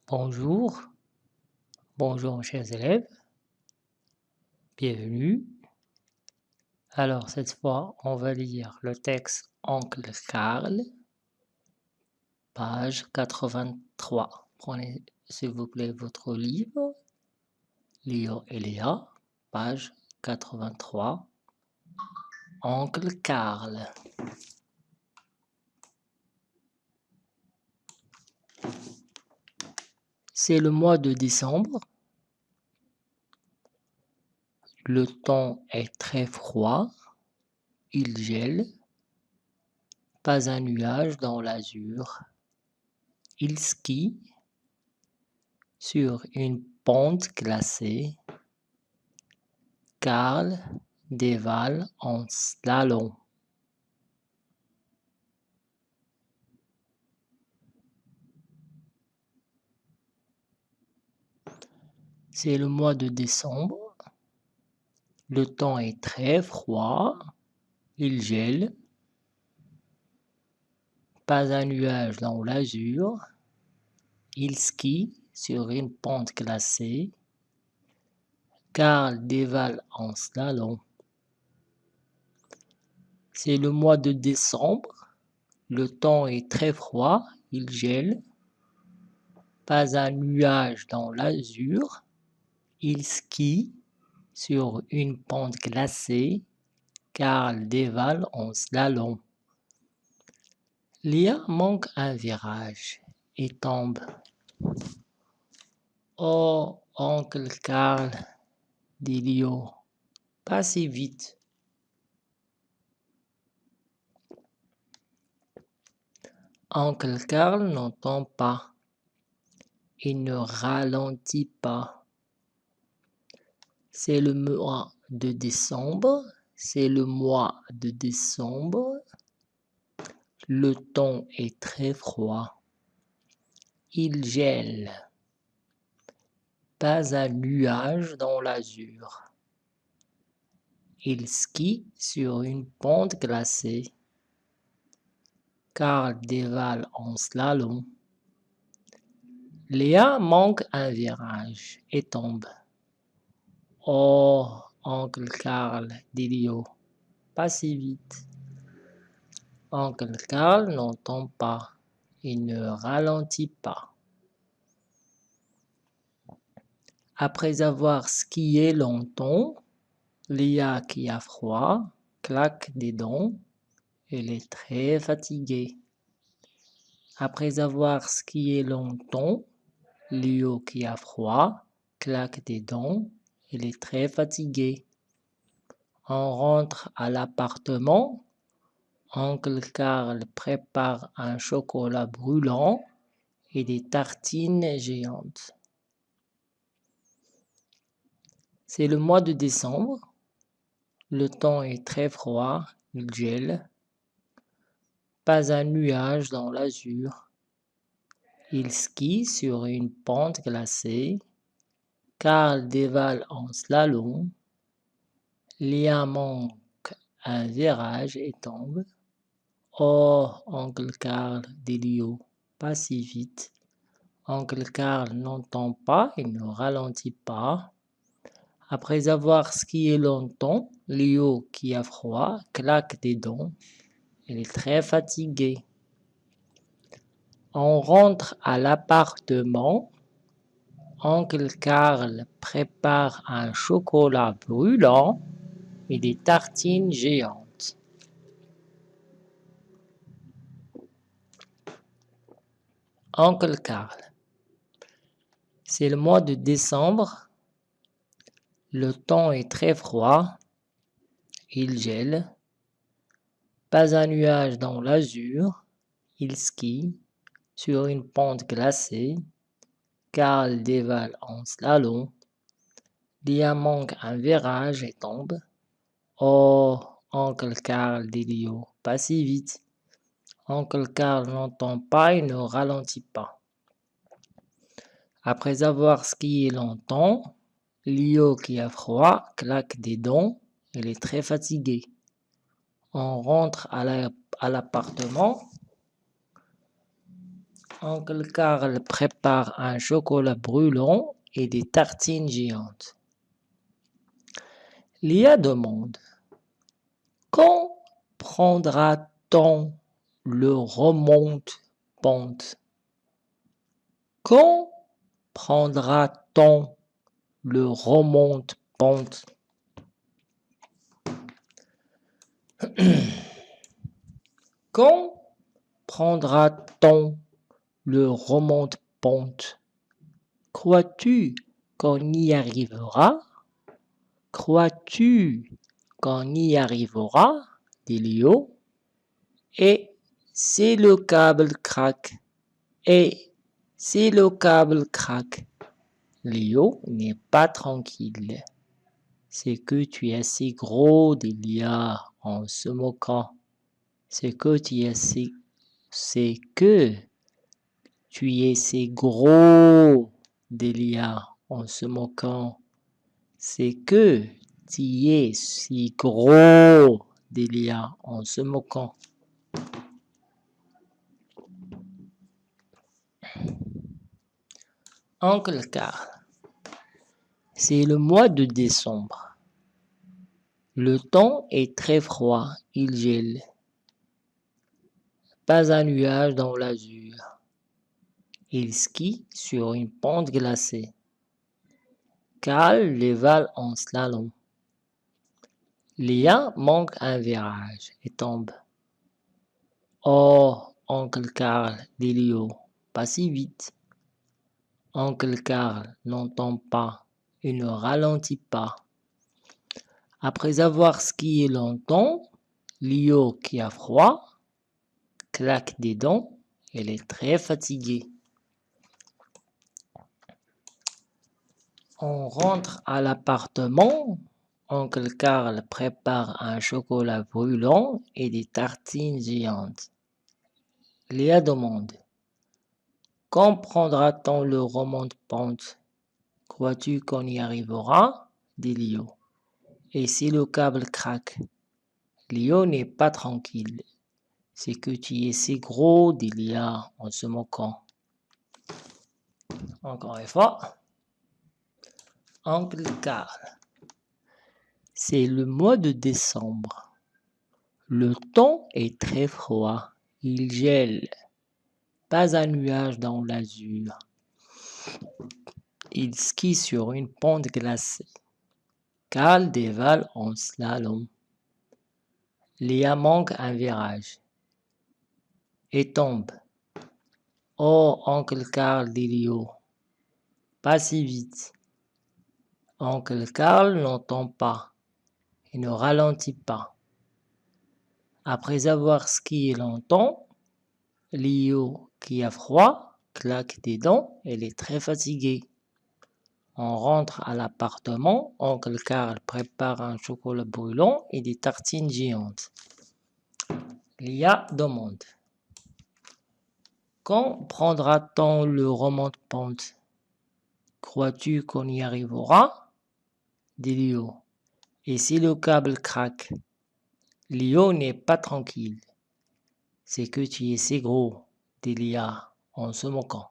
Bonjour, bonjour chers élèves, bienvenue. Alors cette fois, on va lire le texte Oncle Karl, page 83. Prenez s'il vous plaît votre livre, Léo et Léa, page 83. Oncle Karl. C'est le mois de décembre. Le temps est très froid. Il gèle. Pas un nuage dans l'azur. Il skie sur une pente glacée. Karl dévale en slalom. C'est le mois de décembre. Le temps est très froid. Il gèle. Pas un nuage dans l'azur. Il skie sur une pente glacée. Karl dévale en slalom. C'est le mois de décembre. Le temps est très froid. Il gèle. Pas un nuage dans l'azur. Il skie sur une pente glacée. Karl dévale en slalom. Léa manque un virage et tombe. Oh, oncle Karl, dit Léo, pas si vite. Oncle Karl n'entend pas. Il ne ralentit pas. C'est le mois de décembre. C'est le mois de décembre. Le temps est très froid. Il gèle. Pas un nuage dans l'azur. Il skie sur une pente glacée. Karl dévale en slalom. Léa manque un virage et tombe. Oh, oncle Karl, dit Léo, pas si vite. Oncle Karl n'entend pas. Il ne ralentit pas. Après avoir skié longtemps, Léa qui a froid claque des dents. Elle est très fatiguée. Après avoir skié longtemps, Léo qui a froid claque des dents. Elle est très fatiguée. On rentre à l'appartement. Oncle Karl prépare un chocolat brûlant et des tartines géantes. C'est le mois de décembre. Le temps est très froid. Il gèle. Pas un nuage dans l'azur. Il skie sur une pente glacée. Karl dévale en slalom. Léa manque un virage et tombe. Oh, oncle Karl, dit Léo, pas si vite. Oncle Karl n'entend pas, il ne ralentit pas. Après avoir skié longtemps, Léo, qui a froid, claque des dents. Il est très fatigué. On rentre à l'appartement. Oncle Karl prépare un chocolat brûlant et des tartines géantes. Oncle Karl. C'est le mois de décembre. Le temps est très froid. Il gèle. Pas un nuage dans l'azur. Il skie sur une pente glacée. Karl dévale en slalom. Léa manque un virage et tombe. Oh, oncle Karl, dit Léo, pas si vite. Oncle Karl n'entend pas et ne ralentit pas. Après avoir skié longtemps, Léo qui a froid claque des dents. Il est très fatigué. On rentre à l'appartement. Oncle Karl prépare un chocolat brûlant et des tartines géantes. Léa demande: quand prendra-t-on le remonte-pente? Quand prendra-t-on le remonte-pente? Quand prendra-t-on le remonte-pente? Crois-tu qu'on y arrivera? Crois-tu qu'on y arrivera? Dit Léo. Et si le câble craque? Et si le câble craque? Léo n'est pas tranquille. C'est que tu es si gros, dit Léa en se moquant. C'est que tu es si gros, dit Léa en se moquant. C'est que tu es si gros, dit Léa en se moquant. Oncle Karl. C'est le mois de décembre. Le temps est très froid, il gèle. Pas un nuage dans l'azur. Il skie sur une pente glacée. Karl dévale en slalom. Léa manque un virage et tombe. Oh, oncle Karl, dit Léo, pas si vite. Oncle Karl n'entend pas et ne ralentit pas. Après avoir skié longtemps, Léo, qui a froid, claque des dents. Elle est très fatiguée. On rentre à l'appartement. Oncle Karl prépare un chocolat brûlant et des tartines géantes. Léa demande: quand prendra-t-on le remonte-pente? Crois-tu qu'on y arrivera? Dit Léo. Et si le câble craque? Léo n'est pas tranquille. C'est que tu es si gros, dit Léa en se moquant. Encore une fois. Oncle Karl. C'est le mois de décembre. Le temps est très froid. Il gèle. Pas un nuage dans l'azur. Il skie sur une pente glacée. Karl dévale en slalom. Léa manque un virage et tombe. Oh, oncle Karl, dit Léo, pas si vite. Oncle Karl n'entend pas et ne ralentit pas. Après avoir skié longtemps, Léo, qui a froid, claque des dents. Elle est très fatiguée. On rentre à l'appartement. Oncle Karl prépare un chocolat brûlant et des tartines géantes. Léa demande: quand prendra-t-on le remonte-pente? Crois-tu qu'on y arrivera? Dit Léo. Et si le câble craque? Léo n'est pas tranquille. C'est que tu es si gros, dit Léa en se moquant.